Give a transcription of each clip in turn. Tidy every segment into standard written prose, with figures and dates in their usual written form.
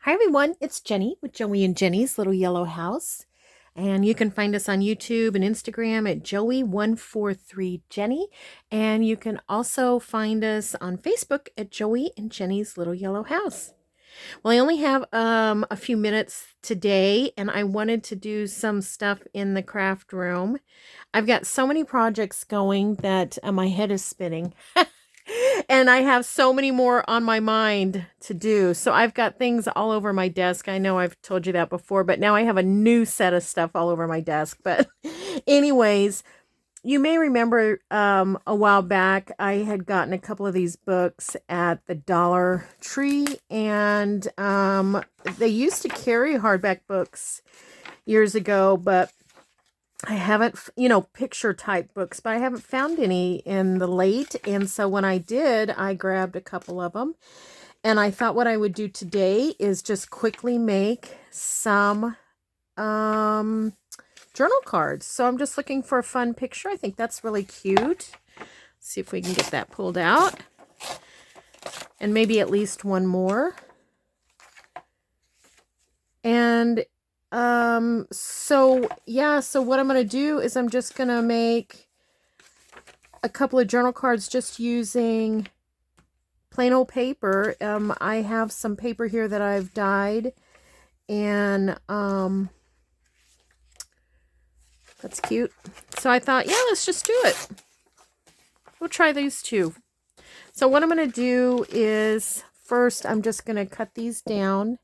Hi everyone, it's Jenny with Joey and Jenny's Little Yellow House. And you can find us on YouTube and Instagram at Joey143Jenny. And you can also find us on Facebook at Joey and Jenny's Little Yellow House. Well, I only have a few minutes today, and I wanted to do some stuff in the craft room. I've got so many projects going that my head is spinning. And I have so many more on my mind to do. So I've got things all over my desk. I know I've told you that before, but now I have a new set of stuff all over my desk. But anyways, you may remember a while back, I had gotten a couple of these books at the Dollar Tree, and they used to carry hardback books years ago, but I haven't, picture type books, but I haven't found any in the late. And so when I did, I grabbed a couple of them. And I thought what I would do today is just quickly make some journal cards. So I'm just looking for a fun picture. I think that's really cute. See if we can get that pulled out. And maybe at least one more. And so what I'm going to do is I'm just going to make a couple of journal cards just using plain old paper. I have some paper here that I've dyed, and that's cute. So I thought, yeah, let's just do it. We'll try these two. So what I'm going to do is first I'm just going to cut these down.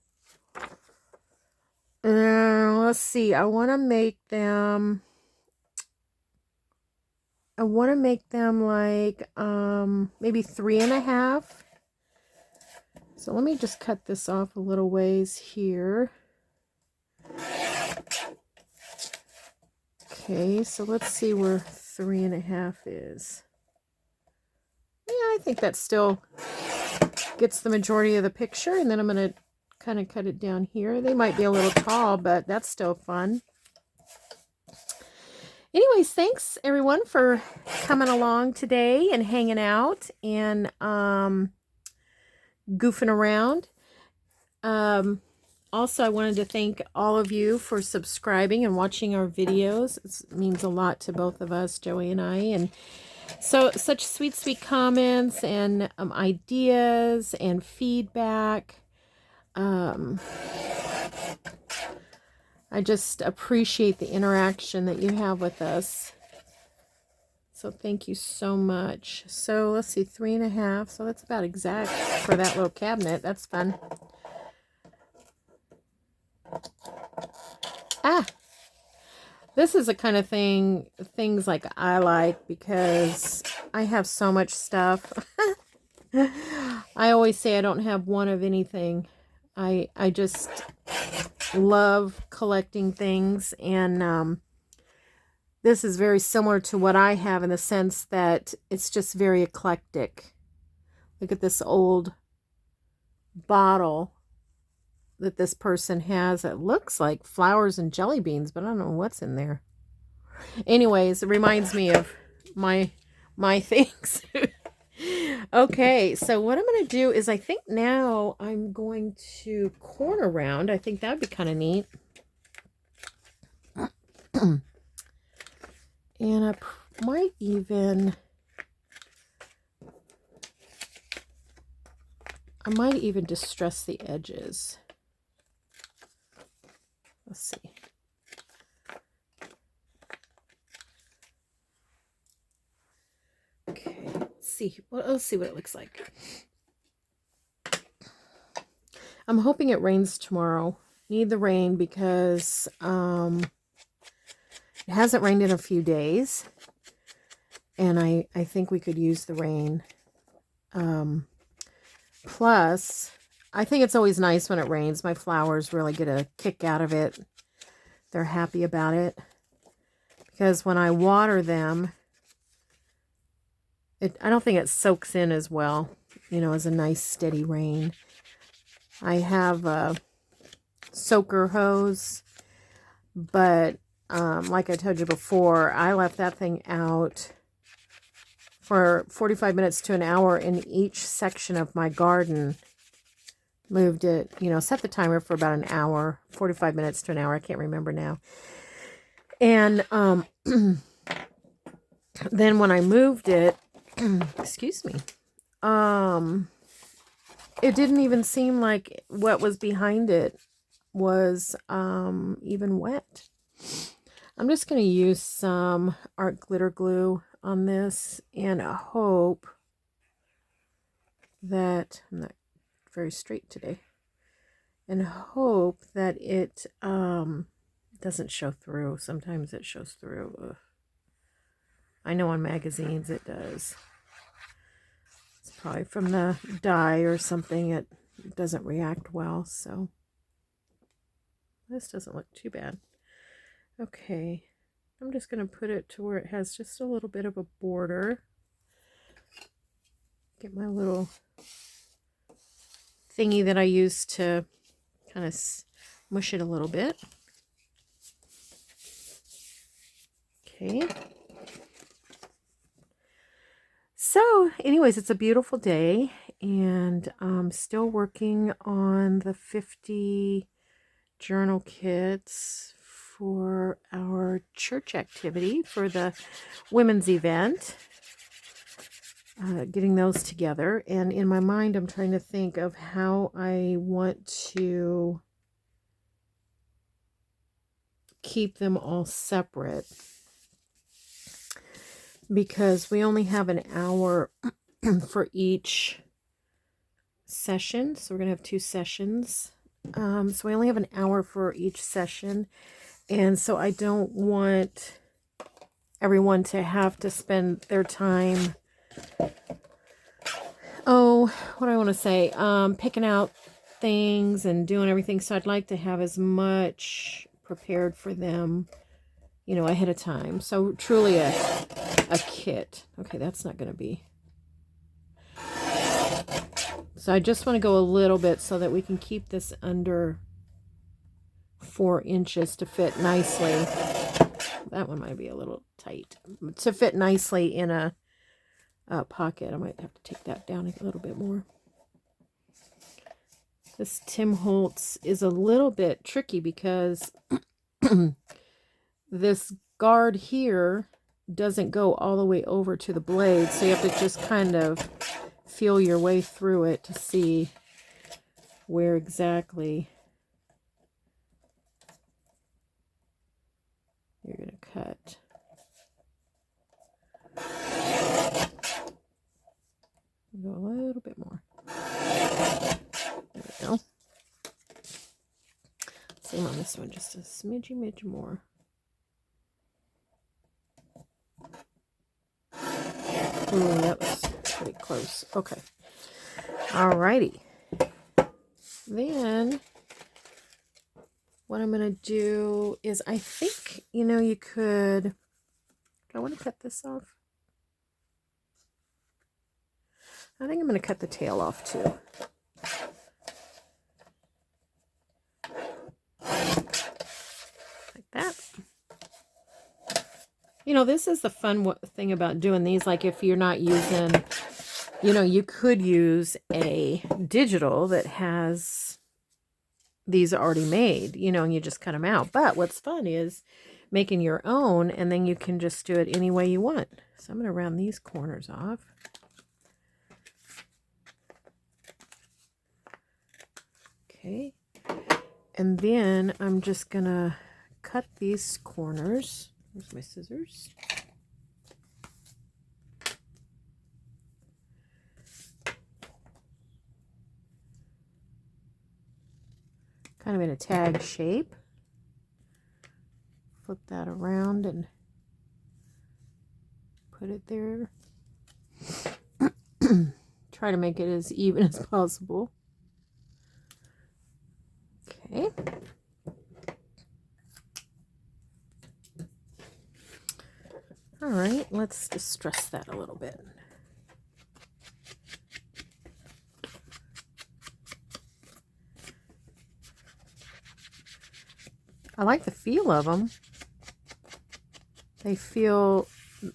Let's see. I want to make them like maybe 3.5. So let me just cut this off a little ways here. Okay, so let's see where 3.5 is. Yeah, I think that still gets the majority of the picture, and then I'm going to kind of cut it down here. They might be a little tall, but that's still fun. Anyways, thanks everyone for coming along today and hanging out and goofing around. Also, I wanted to thank all of you for subscribing and watching our videos. It means a lot to both of us, Joey and I. And so such sweet comments and ideas and feedback. I just appreciate the interaction that you have with us. So thank you so much. So let's see, 3.5. So that's about exact for that little cabinet. That's fun. This is the kind of things like I like, because I have so much stuff. I always say I don't have one of anything. I just love collecting things, and this is very similar to what I have in the sense that it's just very eclectic. Look at this old bottle that this person has. It looks like flowers and jelly beans, but I don't know what's in there. Anyways, it reminds me of my things. Okay, so what I'm going to do is I think now I'm going to corner round. I think that would be kind of neat. And I might even distress the edges. Let's see. Okay, let's see what it looks like. I'm hoping it rains tomorrow. Need the rain because it hasn't rained in a few days, and I think we could use the rain. Plus, I think it's always nice when it rains. My flowers really get a kick out of it. They're happy about it, because when I water them, I don't think it soaks in as well, as a nice steady rain. I have a soaker hose, but like I told you before, I left that thing out for 45 minutes to an hour in each section of my garden moved it, set the timer for about an hour, 45 minutes to an hour. I can't remember now. And then when I moved it, excuse me, it didn't even seem like what was behind it was even wet. I'm just going to use some art glitter glue on this and hope that, I'm not very straight today, and hope that it doesn't show through. Sometimes it shows through. Ugh. I know on magazines it does. It's probably from the dye or something. It doesn't react well, so this doesn't look too bad. Okay, I'm just going to put it to where it has just a little bit of a border. Get my little thingy that I use to kind of mush it a little bit. Okay. So anyways, it's a beautiful day, and I'm still working on the 50 journal kits for our church activity for the women's event. Getting those together, and in my mind I'm trying to think of how I want to keep them all separate, because we only have an hour for each session, so we're gonna have 2 sessions. So we only have an hour for each session, and so I don't want everyone to have to spend their time, what do I want to say, picking out things and doing everything. So I'd like to have as much prepared for them, ahead of time. So truly a kit. Okay, that's not going to be. So I just want to go a little bit so that we can keep this under 4 inches to fit nicely. That one might be a little tight. To fit nicely in a pocket. I might have to take that down a little bit more. This Tim Holtz is a little bit tricky because this guard here doesn't go all the way over to the blade, so you have to just kind of feel your way through it to see where exactly you're going to cut. Go a little bit more. There we go. Same on this one, just a smidgy more. Ooh, that was pretty close. Okay. Alrighty. Then what I'm going to do is, I think, you could, do I want to cut this off? I think I'm going to cut the tail off too. Like that. This is the fun thing about doing these. Like if you're not using, you could use a digital that has these already made, and you just cut them out. But what's fun is making your own, and then you can just do it any way you want. So I'm going to round these corners off. Okay, and then I'm just gonna cut these corners. Here's my scissors. Kind of in a tag shape. Flip that around and put it there. Try to make it as even as possible. Okay. All right, let's distress that a little bit. I like the feel of them. They feel,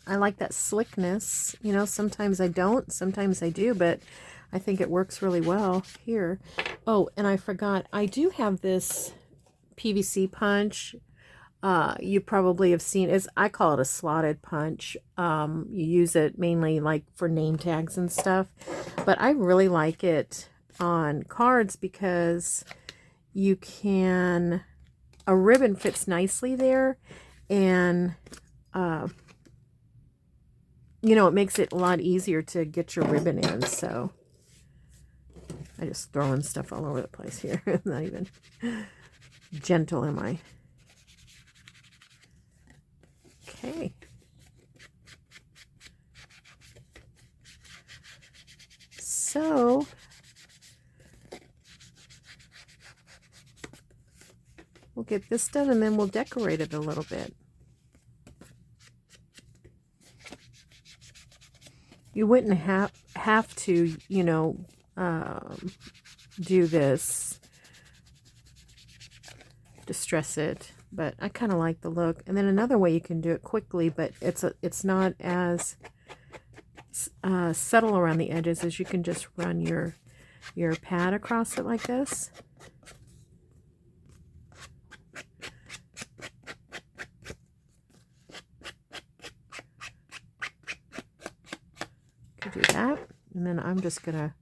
I like that slickness. Sometimes I don't, sometimes I do, but I think it works really well here. Oh, and I forgot, I do have this PVC punch. You probably have seen it. I call it a slotted punch. You use it mainly like for name tags and stuff, but I really like it on cards because you can, a ribbon fits nicely there, and you know, it makes it a lot easier to get your ribbon in. So I just throwing stuff all over the place here. Not even gentle, am I? Okay. So we'll get this done and then we'll decorate it a little bit. You wouldn't have to, you know, do this, distress it, but I kind of like the look. And then another way you can do it quickly, but it's not as subtle around the edges, as you can just run your pad across it like this. Could do that, and then I'm just gonna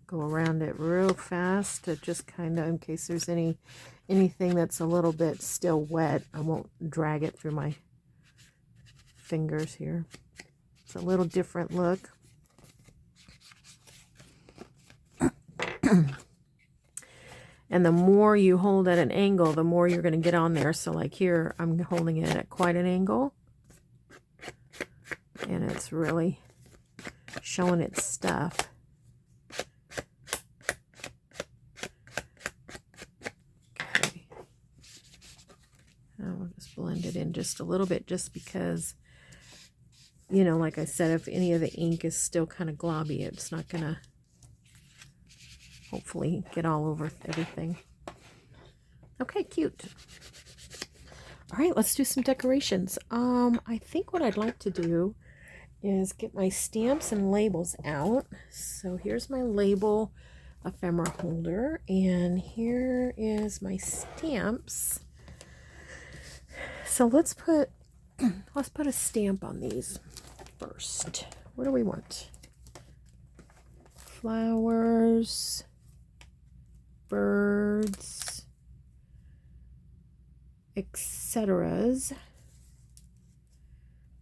go around it real fast to just kind of, in case there's anything that's a little bit still wet, I won't drag it through my fingers here. It's a little different look. And the more you hold at an angle, the more you're going to get on there. So like here, I'm holding it at quite an angle. And it's really showing its stuff. Okay. I'll just blend it in just a little bit, just because, you know, like I said, if any of the ink is still kind of globby, it's not going to hopefully get all over everything. Okay, cute. All right, let's do some decorations. I think what I'd like to do is get my stamps and labels out. So here's my label ephemera holder, and here is my stamps. So let's put a stamp on these first. What do we want? Flowers, birds, etc's,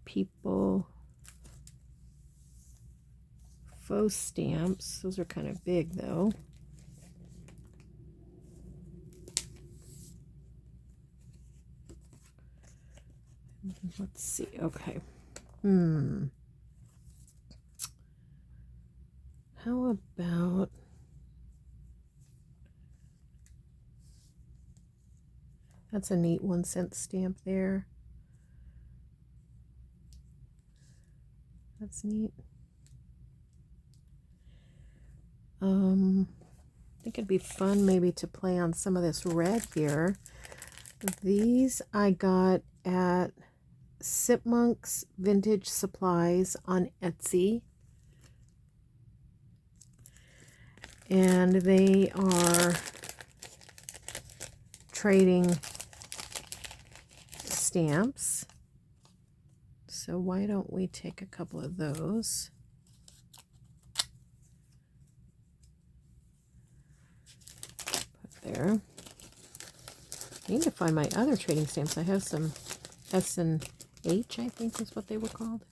people, faux stamps. Those are kind of big though. Let's see. Okay. How about that's a neat 1-cent stamp there. That's neat. I think it'd be fun maybe to play on some of this red here. These I got at Sipmunk's Vintage Supplies on Etsy. And they are trading stamps. So why don't we take a couple of those? Put there. I need to find my other trading stamps. I have some S&H, I think is what they were called.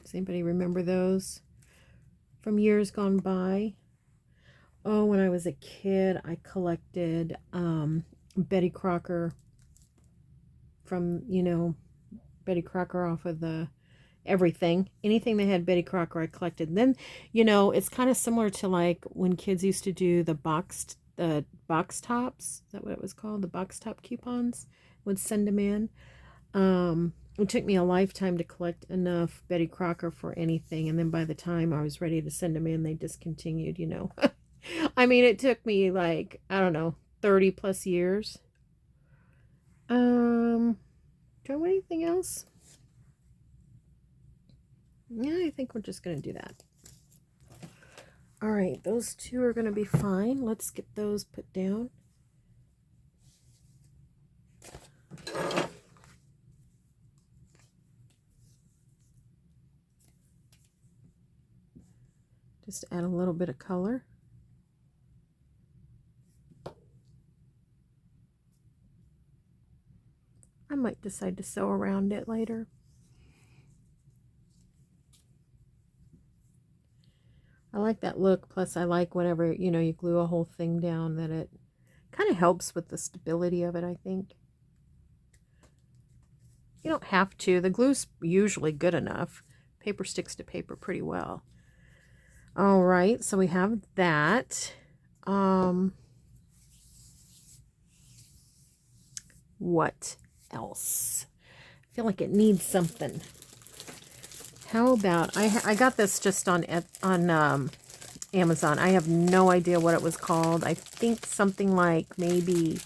Does anybody remember those from years gone by? Oh, when I was a kid, I collected Betty Crocker from, you know, Betty Crocker off of the everything. Anything that had Betty Crocker, I collected. And then, you know, it's kind of similar to like when kids used to do the box tops. Is that what it was called? The box top coupons. Would send them in. It took me a lifetime to collect enough Betty Crocker for anything. And then by the time I was ready to send them in, they discontinued, you know. I mean, it took me like, I don't know, 30 plus years. Do I want anything else? Yeah, I think we're just going to do that. All right, those two are going to be fine. Let's get those put down. Just add a little bit of color. I might decide to sew around it later. I like that look, plus I like whenever, you know, you glue a whole thing down, that it kind of helps with the stability of it, I think. You don't have to. The glue's usually good enough. Paper sticks to paper pretty well. All right, so we have that. What else? I feel like it needs something. How about, I got this just on Amazon. I have no idea what it was called. I think something like maybe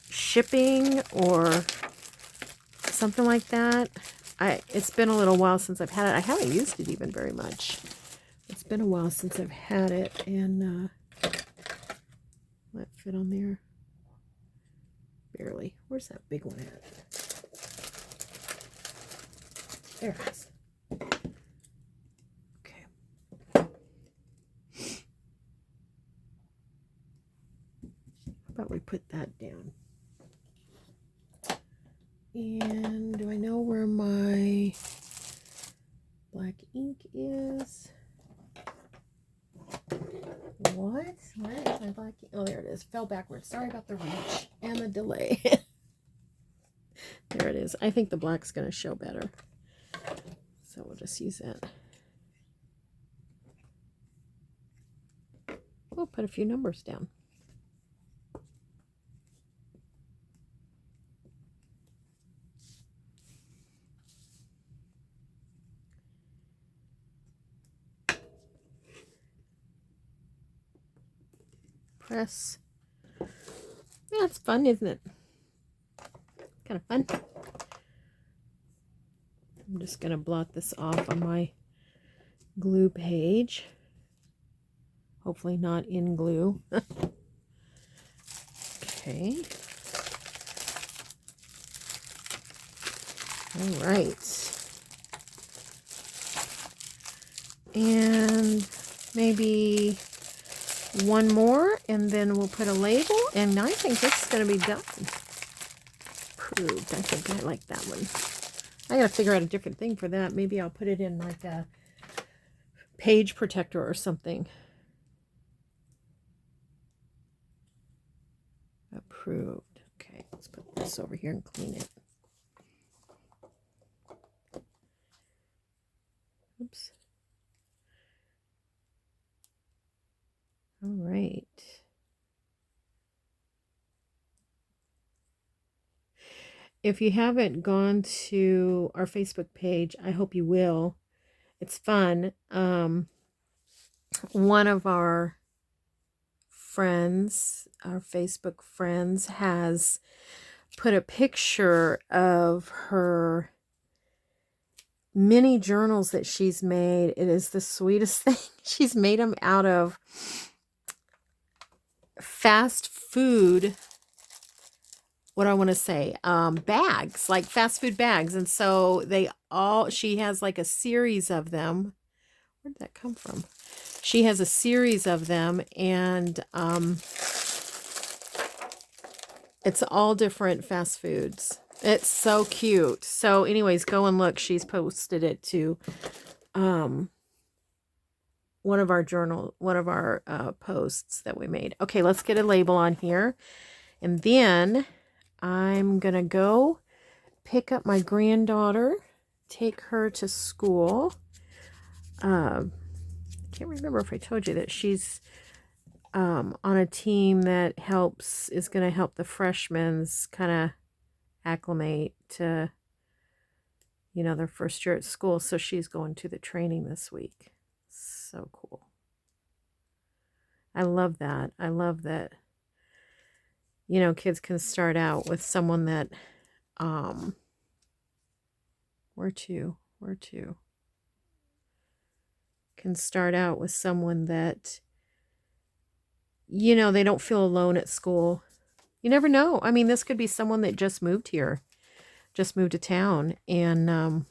shipping or something like that. It's been a little while since I've had it. I haven't used it even very much. It's been a while since I've had it, and let it fit on there. Barely. Where's that big one at? There it is. Okay. How about we put that down? And do I know where my black ink is? What? Where is my black ink? Oh, there it is. Fell backwards. Sorry about the reach and the delay. There it is. I think the black's going to show better. So we'll just use that. We'll put a few numbers down. Press. Yeah, it's fun, isn't it? Kind of fun. I'm just going to blot this off on my glue page. Hopefully not in glue. Okay. All right. And maybe one more, and then we'll put a label, and I think this is going to be done. Approved. I think I like that one. I got to figure out a different thing for that. Maybe I'll put it in like a page protector or something. Approved. Okay, let's put this over here and clean it. Oops. All right. If you haven't gone to our Facebook page, I hope you will. It's fun. One of our friends, our Facebook friends, has put a picture of her mini journals that she's made. It is the sweetest thing. She's made them out of fast food, what do I want to say, bags, like fast food bags. And so she has like a series of them. Where did that come from? She has a series of them, and it's all different fast foods. It's so cute. So anyways, go and look. She's posted it to one of our posts that we made. Okay, let's get a label on here. And then I'm going to go pick up my granddaughter, take her to school. I can't remember if I told you that she's on a team that is going to help the freshmen kind of acclimate to, their first year at school. So she's going to the training this week. So cool. I love that. I love that, kids can start out with someone that Where to? Can start out with someone that, you know, they don't feel alone at school. You never know. I mean, this could be someone that just moved here, just moved to town, and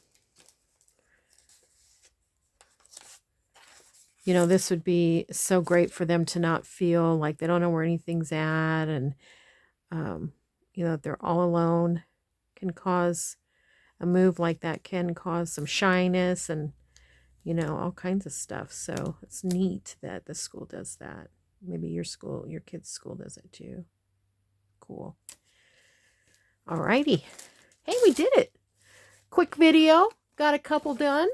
you know, this would be so great for them to not feel like they don't know where anything's at, and you know, that they're all alone. Can cause a move like that can cause some shyness and, you know, all kinds of stuff. So it's neat that the school does that. Maybe your school, your kid's school does it too. Cool. Alrighty. Hey, we did it. Quick video. Got a couple done.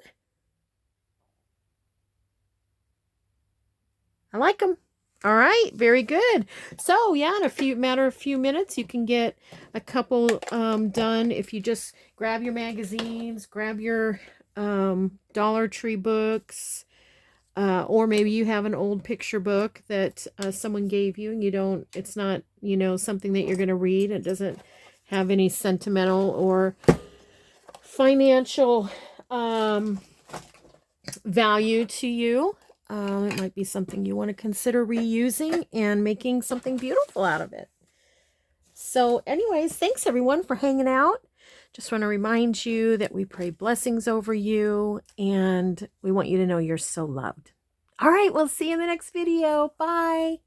I like them. All right, very good. So yeah, in a matter of few minutes, you can get a couple done. If you just grab your magazines, grab your Dollar Tree books, or maybe you have an old picture book that someone gave you, and you don't. It's not, you know, something that you're going to read. It doesn't have any sentimental or financial value to you. It might be something you want to consider reusing and making something beautiful out of it. So anyways, thanks everyone for hanging out. Just want to remind you that we pray blessings over you, and we want you to know you're so loved. All right, we'll see you in the next video. Bye.